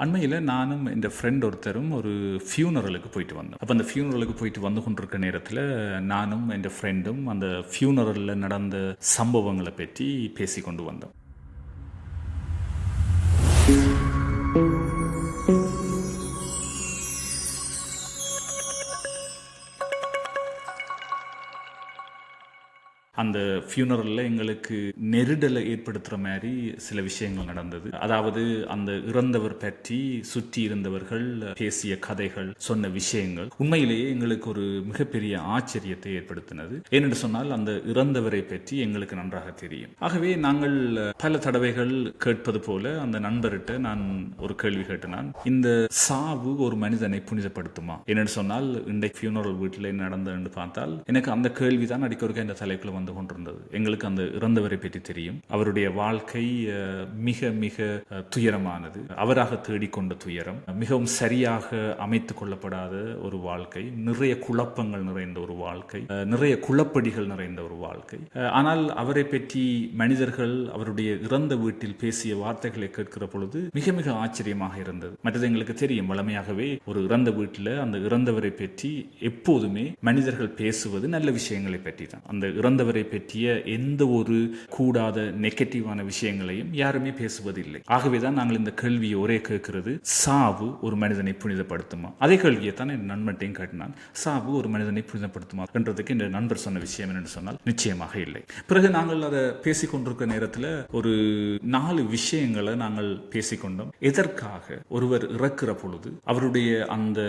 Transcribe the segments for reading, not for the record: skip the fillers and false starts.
அண்மையில் நானும் என் ஃப்ரெண்ட் ஒருத்தரும் ஒரு ஃபியூனரலுக்கு போயிட்டு வந்தோம். அப்போ அந்த ஃபியூனரலுக்கு போயிட்டு வந்து கொண்டிருக்க நேரத்தில் நானும் என் ஃப்ரெண்டும் அந்த ஃபியூனரலில் நடந்த சம்பவங்களை பற்றி பேசி கொண்டு வந்தோம். அந்த ஃபியூனரலில் எங்களுக்கு நெருடலை ஏற்படுத்துகிற மாதிரி சில விஷயங்கள் நடந்தது. அதாவது அந்த இறந்தவர் பற்றி சுற்றி இருந்தவர்கள் பேசிய கதைகள், சொன்ன விஷயங்கள் உண்மையிலேயே எங்களுக்கு ஒரு மிகப்பெரிய ஆச்சரியத்தை ஏற்படுத்தினது. ஏனென்று சொன்னால் அந்த இறந்தவரை பற்றி எங்களுக்கு நன்றாக தெரியும். ஆகவே நாங்கள் பல தடவைகள் கேட்பது போல அந்த நண்பர்கிட்ட நான் ஒரு கேள்வி கேட்டேன். இந்த சாவு ஒரு மனிதனை புனிதப்படுத்துமா? ஏனென்று சொன்னால் இன்றைக்கு ஃபியூனரல் வீட்டில் நடந்ததுன்னு பார்த்தால் எனக்கு அந்த கேள்வி தான் அடிக்கொருக்க இந்த தலைப்பில் வந்து கொண்டிருந்தது. எங்களுக்கு அந்த இறந்தவரை பற்றி தெரியும். அவருடைய வாழ்க்கை மிக மிக துயரமானது. அவராக தேடிக்கொண்ட துயரம், மிகவும் சரியாக அமைத்துக் கொள்ளப்படாத ஒரு வாழ்க்கை, நிறைய குழப்பங்கள் நிறைந்த ஒரு வாழ்க்கை, நிறைய குழப்படிகள் நிறைந்த ஒரு வாழ்க்கை. ஆனால் அவரை பற்றி மனிதர்கள் அவருடைய இறந்த வீட்டில் பேசிய வார்த்தைகளை கேட்கிற பொழுது மிக மிக ஆச்சரியமாக இருந்தது. மற்றது எங்களுக்கு தெரியும், வளமையாகவே ஒரு இறந்த வீட்டில் அந்த இறந்தவரை பற்றி எப்போதுமே மனிதர்கள் பேசுவது நல்ல விஷயங்களை பற்றி தான். அந்த இறந்தவரை பற்றிய எந்த ஒரு கூடாத நெகட்டிவான விஷயங்களையும் யாருமே பேசுவதில்லை. ஆகவேதான் நாங்கள் இந்த கேள்வியை ஒரே கேட்கிறது, சாவு ஒரு மனிதனை புனிதப்படுத்துமா? அதே கேள்வியை தான் என் நண்பர்கிட்டையும் கேட்டினான். சாவு ஒரு மனிதனை புனிதப்படுத்துமா என்றதுக்கு என் நண்பர் சொன்ன விஷயம் என்னன்னு சொன்னால் நிச்சயமாக இல்லை. பிறகு நாங்கள் அதை பேசிக்கொண்டிருக்க நேரத்தில் ஒரு 4 விஷயங்களை நாங்கள் பேசிக்கொண்டோம். எதற்காக ஒருவர் இறக்கிற பொழுது அவருடைய அந்த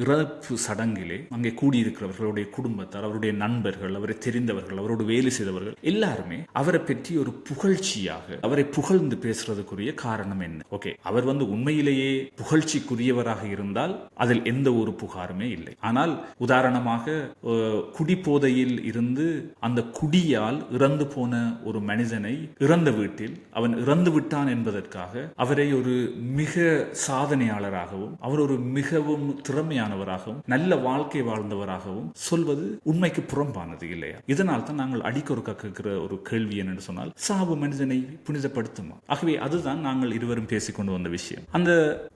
இறப்பு சடங்கிலே அங்கே கூடியிருக்கிறவர்களுடைய குடும்பத்தார், அவருடைய நண்பர்கள், அவரை தெரிந்தவர்கள், அவரோடு வேலை செய்தவர்கள் எல்லாருமே அவரை பற்றி ஒரு புகழ்ச்சியாக அவரை புகழ்ந்து பேசுறதுக்குரிய காரணம் என்ன? ஓகே, அவர் உண்மையிலேயே புகழ்ச்சிக்குரியவராக இருந்தால் அதில் எந்த ஒரு புகாருமே இல்லை. ஆனால் உதாரணமாக குடிபோதையில் இருந்து அந்த குடியால் இறந்து போன ஒரு மனிதனை இறந்த வீட்டில் அவன் இறந்து விட்டான் என்பதற்காக அவரை ஒரு மிக சாதனையாளராகவும் அவர் ஒரு மிகவும் திறமையானவராகவும் நல்ல வாழ்க்கை வாழ்ந்தவராகவும் சொல்வது உண்மைக்கு புறம்பானது இல்லையா? இதனால் தான் நாங்கள் அடிக்கொருக்கா கேட்கிற ஒரு கேள்வி என்னன்னு சொன்னால், சாவு மனிதனை புனிதப்படுத்துமா? ஆகவே அதுதான் நாங்கள் இருவரும் பேசிக்கொண்டு வந்த விஷயம். அந்த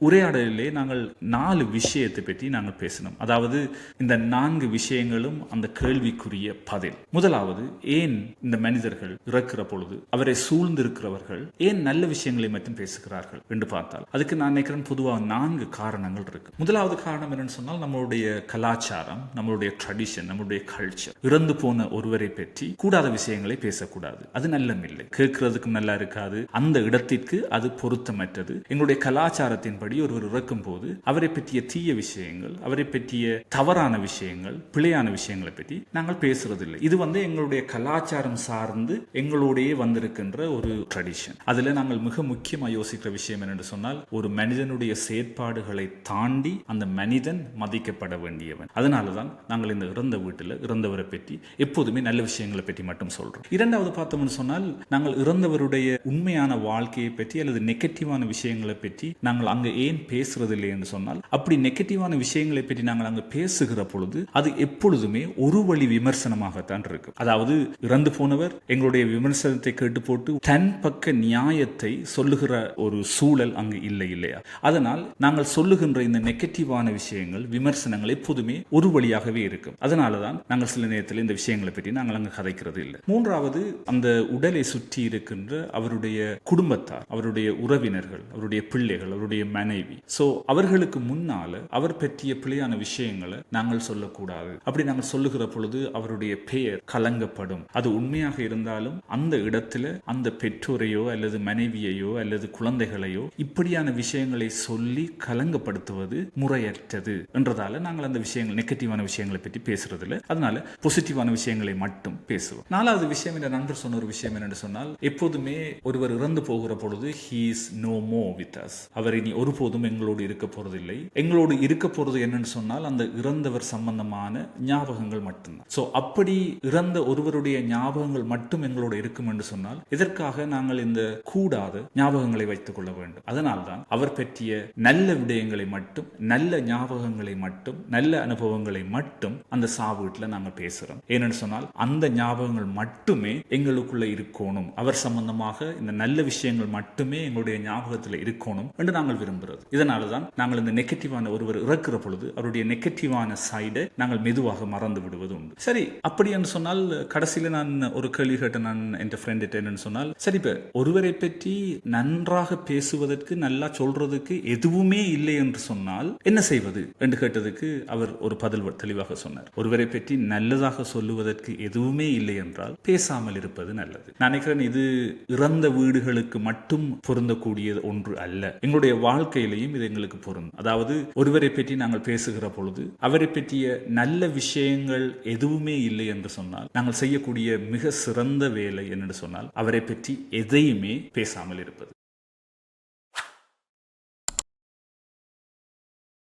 உரையாடலிலே நாங்கள் 4 விஷயத்தை பற்றி நாங்கள் பேசினோம். அதாவது இந்த 4 விஷயங்களும் அந்த கேள்விக்குரிய பதில். முதலாவது, ஏன் இந்த மனிதர்கள் இறக்கிற பொழுது அவரை சூழ்ந்திருக்கிறவர்கள் ஏன் நல்ல விஷயங்களை மட்டும் பேசுகிறார்கள் என்று பார்த்தால் அதுக்கு நான் நினைக்கிறேன் பொதுவாக 4 காரணங்கள் இருக்கு. முதலாவது காரணம் என்னன்னு சொன்னால், நம்மளுடைய கலாச்சாரம், நம்மளுடைய ட்ரெடிஷன், நம்மளுடைய கல்ச்சர். இறந்து போன ஒருவரை பற்றி கூடாத விஷயங்களை பேசக்கூடாது. அது நல்லமில்லை, கேட்கறதுக்கும் நல்லா இருக்காது, அந்த இடத்திற்கு அது பொருத்தமற்றது. எங்களுடைய கலாச்சாரத்தின்படி ஒருவர் இறக்கும் போது அவரை பற்றிய தீய விஷயங்கள், அவரை பற்றிய தவறான விஷயங்கள், பிழையான விஷயங்களை பற்றி நாங்கள் பேசுறதில்லை. இது எங்களுடைய கலாச்சாரம் சார்ந்து எங்களுடைய வந்திருக்கின்ற ஒரு ட்ரெடிஷன். அதுல நாங்கள் மிக முக்கியமாக யோசிக்கிற விஷயம் என்னென்று சொன்னால், ஒரு மனிதனுடைய செயற்பாடுகளை தாண்டி அந்த மனிதன் மதிக்கப்பட வேண்டியவன். அதனாலதான் நாங்கள் இந்த இறந்த வீட்டில் இறந்தவரை பற்றி எப்போதுமே நல்ல விஷயங்களை பற்றி மட்டும் சொல்றோம். இரண்டாவது பார்த்தோம்னு சொன்னால், நாங்கள் இறந்தவருடைய உண்மையான வாழ்க்கையை பற்றி அல்லது நெகட்டிவான விஷயங்களை பற்றி நாங்கள் அங்க ஏன் பேசுறதில்லை என்று சொன்னால், அப்படி நெகட்டிவான விஷயங்களை பற்றி நாங்கள் அங்கு பேசுகிற பொழுது அது எப்பொழுதுமே ஒரு வழி விமர்சனமாகத்தான் இருக்கு. அதாவது இறந்து போனவர் எங்களுடைய விமர்சனத்தை கேட்டு போட்டு தன் பக்க நியாயத்தை சொல்லுகிற ஒரு சூழல் அங்கு இல்லை இல்லையா? அதனால் நாங்கள் சொல்லுகின்ற இந்த நெகட்டிவான விஷயங்கள், விமர்சனங்கள் எப்போதுமே ஒரு வழியாகவே இருக்கும். அதனாலதான் நாங்கள் சில நேரத்தில் இந்த விஷயங்களை பற்றி நாங்கள் அங்கு கதைக்கிறது இல்லை. மூன்றாவது, அந்த உடலை சுற்றி இருக்கின்ற அவருடைய குடும்பத்தார், அவருடைய உறவினர்கள், அவருடைய பிள்ளைகள், அவருடைய மனைவி, சோ அவர்களுக்கு முன்னால அவர் பற்றிய பிழையான விஷயங்களை நாங்கள் சொல்லக்கூடாது. அப்படி நாங்கள் சொல்லுகிற பொழுது அவருடைய பெயர் கலங்கப்படும். அது உண்மையாக இருந்தாலும் அந்த இடத்துல அந்த பெற்றோரையோ அல்லது மனைவியையோ அல்லது குழந்தைகளையோ இப்படியான விஷயங்களை சொல்லி கலங்கப்படுத்துவது முறையற்றது என்றதால நாங்கள் அந்த விஷயங்கள், நெகட்டிவான விஷயங்களை பற்றி பேசுறது இல்லை. அதனால பாசிட்டிவான விஷயங்களை மட்டும் பேசுவோம். 4வது விஷயம், என்ற நண்பர் சொன்ன ஒரு விஷயம் என்னென்னு சொன்னால், எப்போதுமே ஒருவர் இறந்து போகிற பொழுது he is no more with us. அவர் இனி ஒருபோதும் எங்களோடு இருக்க போறதில்லை. எங்களோடு இருக்க போறது என்னன்னு சொன்னால் அந்த இறந்தவர் சம்பந்தமான ஞாபகங்கள் மட்டும்தான். சோ அப்படி இறந்த ஒருவருடைய ஞாபகங்கள் மட்டும் எங்களோடு இருக்கும் என்று சொன்னால் இதற்காக நாங்கள் இந்த கூடாத ஞாபகங்களை வைத்துக் கொள்ள வேண்டும். அதனால்தான் அவர் பற்றிய நல்ல விடயங்களை மட்டும், நல்ல ஞாபகங்களை மட்டும், நல்ல அனுபவங்களை மட்டும் அந்த சாவு வீட்டில் நாங்கள் பேசுறோம். ஏனென்று சொன்னால் அந்த ஞாபகங்கள் ஞாபகங்கள் மட்டுமே எங்களுக்குள்ள இருக்கணும், அவர் சம்பந்தமாக இந்த நல்ல விஷயங்கள் மட்டுமே எங்களுடைய ஞாபகத்தில் இருக்கணும் என்று நாங்கள் விரும்புகிறது. இதனால தான் நாங்கள் இந்த நெகட்டிவான ஒருவர் இறக்குற பொழுது அவருடைய நெகட்டிவான சைடை நாங்கள் மெதுவாக மறந்து விடுவது உண்டு. சரி, அப்படி என்று சொன்னால் கடைசியில் நான் ஒரு கேள்வி கேட்டேன் நான் என் ஃப்ரெண்ட் என்னன்னு சொன்னால், சரி இப்ப ஒருவரை பற்றி நன்றாக பேசுவதற்கு நல்லா சொல்றதுக்கு எதுவுமே இல்லை என்று சொன்னால் என்ன செய்வது என்று கேட்டதுக்கு அவர் ஒரு பதில் தெளிவாக சொன்னார். ஒருவரை பற்றி நல்லதாக சொல்லுவதற்கு எதுவுமே இல்லை என்றால் பேசாமல் இருப்பது நல்லது. நான் நினைக்கிறேன் இது இறந்த வீடுகளுக்கு மட்டும் பொருந்தக்கூடிய ஒன்று அல்ல, எங்களுடைய வாழ்க்கையிலையும் இது எங்களுக்கு பொருந்தும். அதாவது ஒருவரை பற்றி நாங்கள் பேசுகிற பொழுது அவரை பற்றிய நல்ல விஷயங்கள் எதுவுமே இல்லை என்று சொன்னால் நாங்கள் செய்யக்கூடிய மிக சிறந்த வேலை என்னென்று சொன்னால் அவரை பற்றி எதையுமே பேசாமல் இருப்பது.